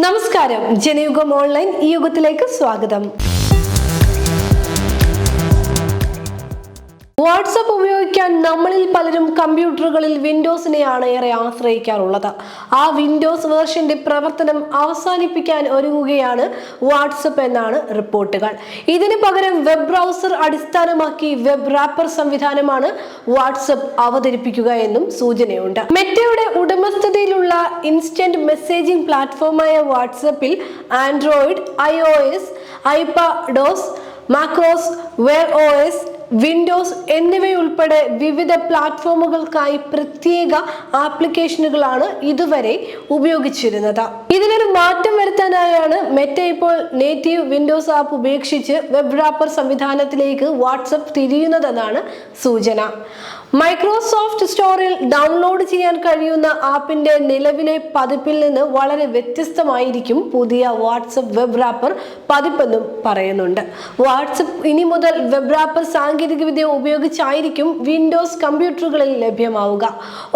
നമസ്കാരം, ജനയുഗം ഓൺലൈൻ ഈ യുഗത്തിലേക്ക് സ്വാഗതം. വാട്സപ്പ് ഉപയോഗിക്കാൻ നമ്മളിൽ പലരും കമ്പ്യൂട്ടറുകളിൽ വിൻഡോസിനെയാണ് ഏറെ ആശ്രയിക്കാറുള്ളത്. ആ വിൻഡോസ് വേർഷന്റെ പ്രവർത്തനം അവസാനിപ്പിക്കാൻ ഒരുങ്ങുകയാണ് വാട്സപ്പ് എന്നാണ് റിപ്പോർട്ടുകൾ. ഇതിന് പകരം വെബ് ബ്രൗസർ അടിസ്ഥാനമാക്കി വെബ് റാപ്പർ സംവിധാനമാണ് വാട്സപ്പ് അവതരിപ്പിക്കുക എന്നും സൂചനയുണ്ട്. മെറ്റയുടെ ഉടമസ്ഥതയിലുള്ള ഇൻസ്റ്റന്റ് മെസ്സേജിംഗ് പ്ലാറ്റ്ഫോമായ വാട്സപ്പിൽ Android, iOS, iPadOS, macOS, Wear OS, Windows എന്നിവയുൾപ്പെടെ വിവിധ പ്ലാറ്റ്ഫോമുകൾക്കായി പ്രത്യേക ആപ്ലിക്കേഷനുകളാണ് ഇതുവരെ ഉപയോഗിച്ചിരുന്നത്. ഇതിനൊരു മാറ്റം വരുത്താനായാണ് മെറ്റ ഇപ്പോൾ നേറ്റീവ് വിൻഡോസ് ആപ്പ് ഉപേക്ഷിച്ച് വെബ് റാപ്പർ സംവിധാനത്തിലേക്ക് വാട്സപ്പ് തിരിയുന്നതെന്നാണ് സൂചന. മൈക്രോസോഫ്റ്റ് സ്റ്റോറിൽ ഡൗൺലോഡ് ചെയ്യാൻ കഴിയുന്ന ആപ്പിന്റെ നിലവിലെ പതിപ്പിൽ നിന്ന് വളരെ വ്യത്യസ്തമായിരിക്കും പുതിയ വാട്സപ്പ് വെബ് റാപ്പർ പതിപ്പെന്നും പറയുന്നുണ്ട്. വാട്സപ്പ് ഇനി മുതൽ വെബ് റാപ്പർ സാങ്കേതികവിദ്യ ഉപയോഗിച്ചായിരിക്കും വിൻഡോസ് കമ്പ്യൂട്ടറുകളിൽ ലഭ്യമാവുക.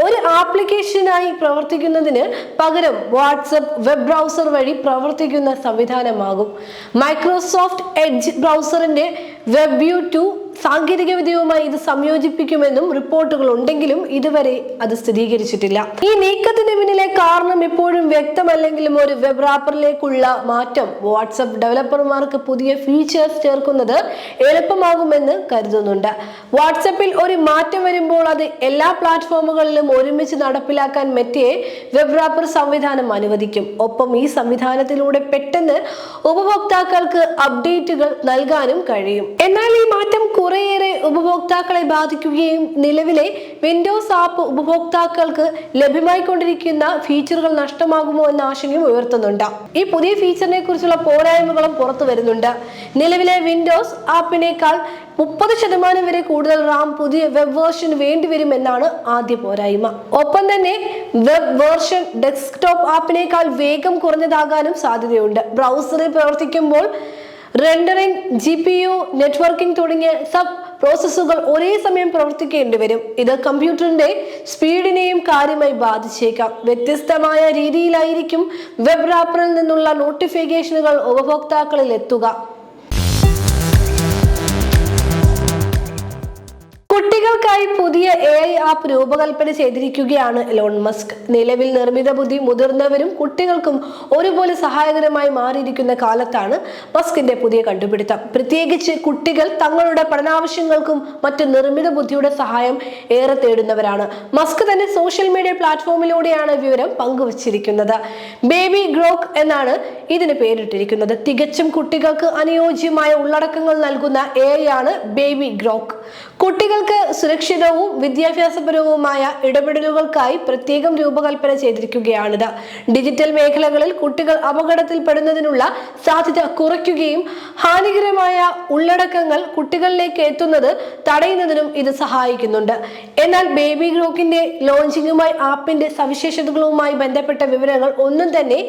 ഒരു ആപ്ലിക്കേഷനായി പ്രവർത്തിക്കുന്നതിന് പകരം വാട്സപ്പ് വെബ് ബ്രൗസർ വഴി പ്രവർത്തിക്കുന്ന സംവിധാനമാകും. മൈക്രോസോഫ്റ്റ് എഡ്ജ് ബ്രൗസറിന്റെ വെബ്യൂ 2 സാങ്കേതികവിദ്യയുമായി ഇത് സംയോജിപ്പിക്കുമെന്നും റിപ്പോർട്ടുകൾ ഉണ്ടെങ്കിലും ഇതുവരെ അത് സ്ഥിരീകരിച്ചിട്ടില്ല. ഈ നീക്കത്തിന് പിന്നിലെ കാരണം ഇപ്പോഴും വ്യക്തമല്ലെങ്കിലും ഒരു വെബ് റാപ്പറിലേക്കുള്ള മാറ്റം വാട്സപ്പ് ഡെവലപ്പർമാർക്ക് പുതിയ ഫീച്ചേഴ്സ് ചേർക്കുന്നത് എളുപ്പമാകുമെന്ന് കരുതുന്നുണ്ട്. വാട്സപ്പിൽ ഒരു മാറ്റം വരുമ്പോൾ അത് എല്ലാ പ്ലാറ്റ്ഫോമുകളിലും ഒരുമിച്ച് നടപ്പിലാക്കാൻ മെറ്റയെ വെബ് റാപ്പർ സംവിധാനം അനുവദിക്കും. ഒപ്പം ഈ സംവിധാനത്തിലൂടെ പെട്ടെന്ന് ഉപഭോക്താക്കൾക്ക് അപ്ഡേറ്റുകൾ നൽകാനും കഴിയും. എന്നാൽ ഈ മാറ്റം കുറേയേറെ ഉപഭോക്താക്കളെ ബാധിക്കുകയും നിലവിലെ വിൻഡോസ് ആപ്പ് ഉപഭോക്താക്കൾക്ക് ലഭ്യമായിക്കൊണ്ടിരിക്കുന്ന ഫീച്ചറുകൾ നഷ്ടമാകുമോ എന്ന ആശങ്കയും ഉയർത്തുന്നുണ്ട്. ഈ പുതിയ ഫീച്ചറിനെ കുറിച്ചുള്ള പോരായ്മകളും പുറത്തു വരുന്നുണ്ട്. നിലവിലെ വിൻഡോസ് ആപ്പിനേക്കാൾ 30% വരെ കൂടുതൽ റാം പുതിയ വെബ് വേർഷൻ വേണ്ടിവരും എന്നാണ് ആദ്യ പോരായ്മ. ഒപ്പം തന്നെ വെബ് വേർഷൻ ഡെസ്ക്ടോപ്പ് ആപ്പിനേക്കാൾ വേഗം കുറഞ്ഞതാകാനും സാധ്യതയുണ്ട്. ബ്രൗസറിൽ പ്രവർത്തിക്കുമ്പോൾ റെൻഡറിംഗ്, GPU, നെറ്റ്വർക്കിംഗ് തുടങ്ങിയ സബ് പ്രോസസ്സുകൾ ഒരേ സമയം പ്രവർത്തിക്കേണ്ടി വരും. ഇത് കമ്പ്യൂട്ടറിന്റെ സ്പീഡിനെയും കാര്യമായി ബാധിച്ചേക്കാം. വ്യത്യസ്തമായ രീതിയിലായിരിക്കും വെബ് റാപ്പറിൽ നിന്നുള്ള നോട്ടിഫിക്കേഷനുകൾ ഉപഭോക്താക്കളിൽ എത്തുക. കുട്ടികൾക്കായി പുതിയ AI ആപ്പ് രൂപകൽപ്പന ചെയ്തിരിക്കുകയാണ് എലോൺ മസ്ക്. നിലവിൽ നിർമ്മിത ബുദ്ധി മുതിർന്നവരും കുട്ടികൾക്കും ഒരുപോലെ സഹായകരമായി മാറിയിരിക്കുന്ന കാലത്താണ് മസ്കിന്റെ പുതിയ കണ്ടുപിടുത്തം. പ്രത്യേകിച്ച് കുട്ടികൾ തങ്ങളുടെ പഠനാവശ്യങ്ങൾക്കും മറ്റ് നിർമ്മിത ബുദ്ധിയുടെ സഹായം ഏറെ തേടുന്നവരാണ്. മസ്ക് തന്നെ സോഷ്യൽ മീഡിയ പ്ലാറ്റ്ഫോമിലൂടെയാണ് വിവരം പങ്കുവച്ചിരിക്കുന്നത്. ബേബി ഗ്രോക്ക് എന്നാണ് ഇതിന് പേരിട്ടിരിക്കുന്നത്. തികച്ചും കുട്ടികൾക്ക് അനുയോജ്യമായ ഉള്ളടക്കങ്ങൾ നൽകുന്ന AI ആണ് ബേബി ഗ്രോക്ക്. കുട്ടികൾക്ക് സുരക്ഷിതവും വിദ്യാഭ്യാസപരവുമായ ഇടപെടലുകൾക്കായി പ്രത്യേകം രൂപകൽപ്പന ചെയ്തിരിക്കുകയാണിത്. ഡിജിറ്റൽ മേഖലകളിൽ കുട്ടികൾ അപകടത്തിൽപ്പെടുന്നതിനുള്ള സാധ്യത കുറയ്ക്കുകയും ഹാനികരമായ ഉള്ളടക്കങ്ങൾ കുട്ടികളിലേക്ക് എത്തുന്നത് തടയുന്നതിനും ഇത് സഹായിക്കുന്നുണ്ട്. എന്നാൽ ബേബി ഗ്രോക്കിന്റെ ലോഞ്ചിങ്ങുമായി ആപ്പിന്റെ സവിശേഷതകളുമായി ബന്ധപ്പെട്ട വിവരങ്ങൾ ഒന്നും തന്നെ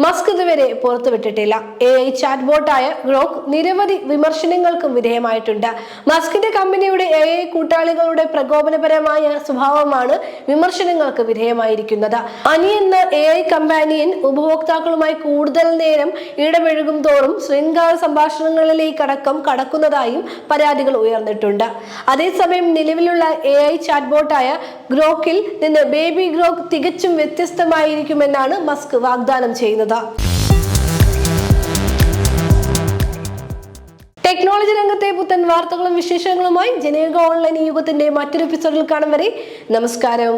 മസ്ക് ഇതുവരെ പുറത്തുവിട്ടിട്ടില്ല. AI ചാറ്റ്ബോട്ടായ ഗ്രോക്ക് നിരവധി വിമർശനങ്ങൾക്കും വിധേയമായിട്ടുണ്ട്. മസ്കിന്റെ കമ്പനിയുടെ AI കൂട്ടാളികളുടെ പ്രകോപനപരമായ സ്വഭാവമാണ് വിമർശനങ്ങൾക്ക് വിധേയമായിരിക്കുന്നത്. അനി എന്ന AI കമ്പാനിയൻ ഉപഭോക്താക്കളുമായി കൂടുതൽ നേരം ഇടപഴകും തോറും ശൃംഖല സംഭാഷണങ്ങളിലേക്കടക്കം കടക്കുന്നതായും പരാതികൾ ഉയർന്നിട്ടുണ്ട്. അതേസമയം നിലവിലുള്ള AI ചാറ്റ്ബോട്ടായ ഗ്രോക്കിൽ നിന്ന് ബേബി ഗ്രോക്ക് തികച്ചും വ്യത്യസ്തമായിരിക്കുമെന്നാണ് മസ്ക് വാഗ്ദാനം ചെയ്യുന്നത്. ടെക്നോളജി രംഗത്തെ പുത്തൻ വാർത്തകളും വിശേഷങ്ങളുമായി ജനയുഗ ഓൺലൈൻ ഈ യുഗത്തിന്റെ മറ്റൊരു എപ്പിസോഡിൽ കാണും വരെ നമസ്കാരം.